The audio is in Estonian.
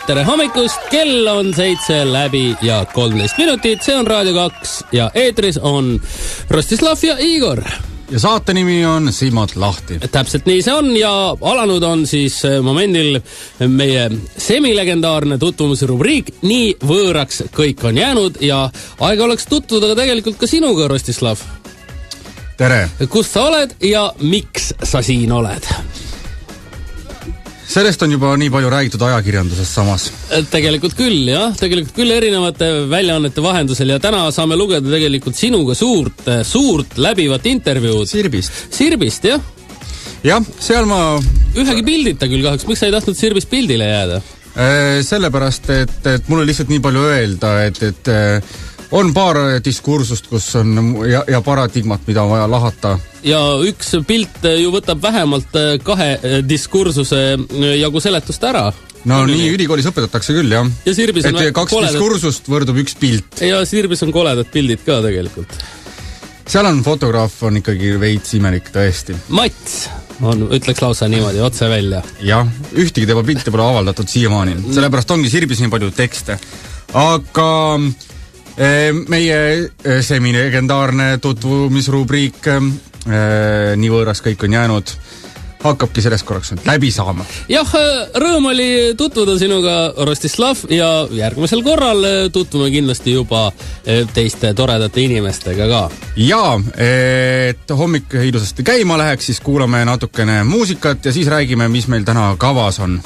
tere hommikust, kell on 7 läbi ja 13 minutit, see on Raadio 2 ja eetris on Rostislav ja Igor. Ja saate nimi on Silmad lahti. Täpselt nii see on ja alanud on siis momendil meie semilegendaarne tutvumusrubriik Nii võõraks kõik on jäänud ja aega oleks tutvuda tegelikult ka sinuga, Rostislav. Tere! Kust sa oled ja miks sa siin oled? Sellest on juba nii palju räägitud ajakirjanduses samas. Tegelikult küll erinevate väljaannete vahendusel ja täna saame lugeda tegelikult sinuga suurt läbivat intervjuud. Sirbist, jah? Jah, seal ma... Ühegi pildita küll kahjuks, miks sa ei tahtnud Sirbist pildile jääda? Sellepärast, et mul on lihtsalt nii palju öelda, et on paar diskursust, kus on ja paradigmat, mida on vaja lahata. Ja üks pilt ju võtab vähemalt 2 diskursuse jagu seletust ära. No nii ülikoolis õpetatakse küll, jah. Ja Sirbis on 2 diskursust võrdub 1 pilt. Ja Sirbis on koledad pildid ka tegelikult. Seal on fotograaf on ikkagi veits imelik tõesti. Mats on, ütleks lausa niimoodi, otse välja. Jah, ühtegi tema pilte pole avaldatud siiamaani. Sellepärast ongi Sirbis nii palju tekste. Aga... meie semilegendaarne tutvumisrubriik Nii võõras kõik on jäänud hakkabki sellest korraks läbi saama. Jah, rõõm oli tutvuda sinuga, Rostislav, ja järgmisel korral tutvume kindlasti juba teiste toredate inimestega ka. Ja, et hommik ilusasti käima läheks, siis kuulame natukene muusikat ja siis räägime, mis meil täna kavas on.